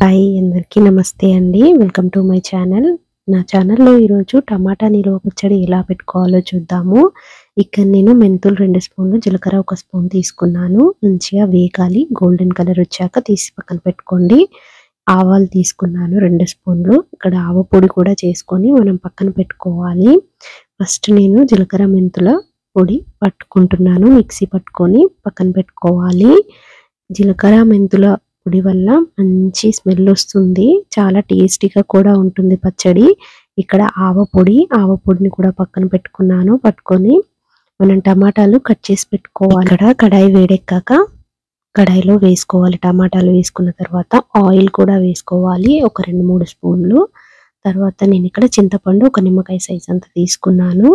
Hi అందరికీ నమస్తే అండి. Welcome to my channel. నా ఛానల్లో ఈరోజు టమాటా నిలువ పచ్చడి ఎలా పెట్టుకోవాలో చూద్దాము. ఇక్కడ నేను మెంతులు 2 స్పూన్లు, జీలకర్ర 1 స్పూన్ తీసుకున్నాను. మంచిగా వేగాలి, గోల్డెన్ కలర్ వచ్చాక తీసి పక్కన పెట్టుకోండి. ఆవాలు తీసుకున్నాను 2 స్పూన్లు. ఇక్కడ ఆవ పొడి కూడా చేసుకొని మనం పక్కన పెట్టుకోవాలి. ఫస్ట్ నేను జీలకర్ర మెంతుల పొడి పట్టుకుంటున్నాను. మిక్సీ పట్టుకొని పక్కన పెట్టుకోవాలి. జీలకర్ర మెంతుల పొడి వల్ల మంచి స్మెల్ వస్తుంది, చాలా టేస్టీగా కూడా ఉంటుంది పచ్చడి. ఇక్కడ ఆవ పొడిని కూడా పక్కన పెట్టుకున్నాను. పట్టుకొని మనం టమాటాలు కట్ చేసి పెట్టుకోవాలి. ఇక్కడ కడాయి వేడెక్కాక కడాయిలో వేసుకోవాలి. టమాటాలు వేసుకున్న తర్వాత ఆయిల్ కూడా వేసుకోవాలి, ఒక 2-3 స్పూన్లు. తర్వాత నేను ఇక్కడ చింతపండు ఒక నిమ్మకాయ సైజ్ అంత తీసుకున్నాను.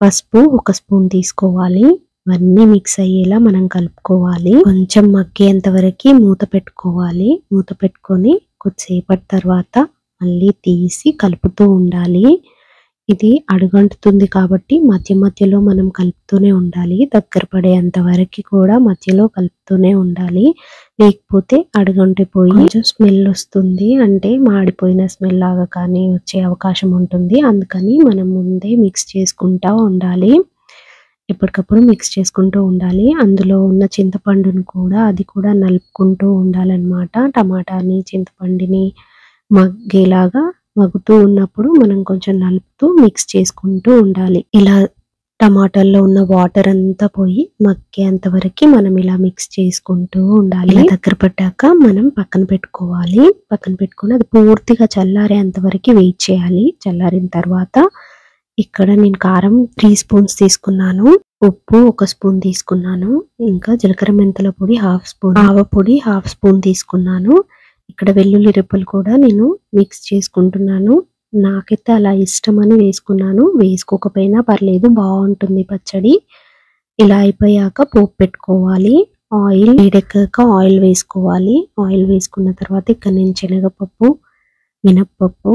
పసుపు 1 స్పూన్ తీసుకోవాలి. ఇవన్నీ మిక్స్ అయ్యేలా మనం కలుపుకోవాలి. కొంచెం మగ్గేంత వరకు మూత పెట్టుకోవాలి. మూత పెట్టుకొని కొద్దిసేపటి తర్వాత మళ్ళీ తీసి కలుపుతూ ఉండాలి. ఇది అడుగంటుతుంది కాబట్టి మధ్య మధ్యలో మనం కలుపుతూనే ఉండాలి. దగ్గర పడేంత వరకు కూడా మధ్యలో కలుపుతూనే ఉండాలి. లేకపోతే అడుగంటిపోయి కొంచెం స్మెల్ వస్తుంది, అంటే మాడిపోయిన స్మెల్ లాగా కానీ వచ్చే అవకాశం ఉంటుంది. అందుకని మనం ముందే మిక్స్ చేసుకుంటూ ఉండాలి. ఎప్పటికప్పుడు మిక్స్ చేసుకుంటూ ఉండాలి. అందులో ఉన్న చింతపండును కూడా అది కూడా నలుపుకుంటూ ఉండాలన్నమాట. టమాటాని చింతపండుని మగ్గేలాగా మగ్గుతూ ఉన్నప్పుడు మనం కొంచెం నలుపుతూ మిక్స్ చేసుకుంటూ ఉండాలి. ఇలా టమాటాల్లో ఉన్న వాటర్ అంతా పోయి మగ్గేంత వరకు మనం ఇలా మిక్స్ చేసుకుంటూ ఉండాలి. ఇలా దగ్గర పడ్డాక మనం పక్కన పెట్టుకోవాలి. పక్కన పెట్టుకొని అది పూర్తిగా చల్లారేంత వరకు వెయిట్ చేయాలి. చల్లారిన తర్వాత ఇక్కడ నేను కారం 3 స్పూన్స్ తీసుకున్నాను, ఉప్పు 1 స్పూన్ తీసుకున్నాను, ఇంకా జీలకర్ర మెంతుల పొడి 1/2 స్పూన్, ఆవ పొడి 1/2 స్పూన్ తీసుకున్నాను. ఇక్కడ వెల్లుల్లి రెబ్బలు కూడా నేను మిక్స్ చేసుకుంటున్నాను. నాకైతే అలా ఇష్టమని వేసుకున్నాను, వేసుకోకపోయినా పర్లేదు, బాగుంటుంది పచ్చడి. ఇలా అయిపోయాక పోపు పెట్టుకోవాలి. ఆయిల్ వేడెక్కాక ఆయిల్ వేసుకోవాలి. ఆయిల్ వేసుకున్న తర్వాత ఇక్కడ నేను శనగపప్పు, మినప్పప్పు,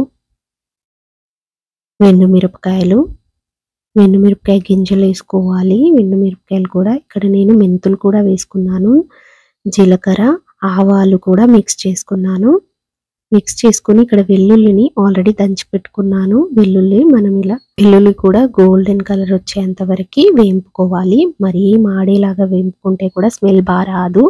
వెన్నుమిరపకాయ గింజలు వేసుకోవాలి. వెన్నుమిరపకాయలు కూడా ఇక్కడ నేను మెంతులు కూడా వేసుకున్నాను. జీలకర్ర, ఆవాలు కూడా మిక్స్ చేసుకున్నాను. మిక్స్ చేసుకుని ఇక్కడ వెల్లుల్లిని ఆల్రెడీ దంచి పెట్టుకున్నాను. వెల్లుల్లి కూడా గోల్డెన్ కలర్ వచ్చేంత వరకు వేయించుకోవాలి. మరీ మాడేలాగా వేయించుకుంటే కూడా స్మెల్ బాగా రాదు.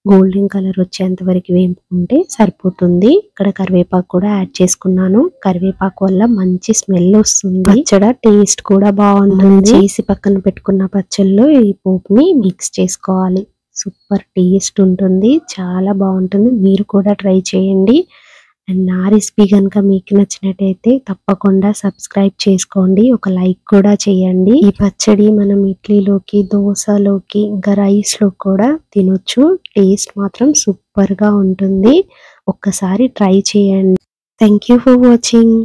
గోల్డెన్ కలర్ వచ్చేంత వరకు వేయించుకుంటే సరిపోతుంది. ఇక్కడ కరివేపాకు కూడా యాడ్ చేసుకున్నాను. కరివేపాకు వల్ల మంచి స్మెల్ వస్తుంది, పచ్చడి టేస్ట్ కూడా బాగుంటుంది. చేసి పక్కన పెట్టుకున్న పచ్చళ్ళలో ఈ పోపుని మిక్స్ చేసుకోవాలి. సూపర్ టేస్ట్ ఉంటుంది, చాలా బాగుంటుంది. మీరు కూడా ట్రై చేయండి. అండ్ నా రెసిపీ కనుక మీకు నచ్చినట్టయితే తప్పకుండా సబ్స్క్రైబ్ చేసుకోండి, ఒక లైక్ కూడా చేయండి. ఈ పచ్చడి మనం ఇడ్లీలోకి, దోశలోకి, ఇంకా రైస్లో కూడా తినొచ్చు. టేస్ట్ మాత్రం సూపర్గా ఉంటుంది. ఒక్కసారి ట్రై చేయండి. Thank you for watching.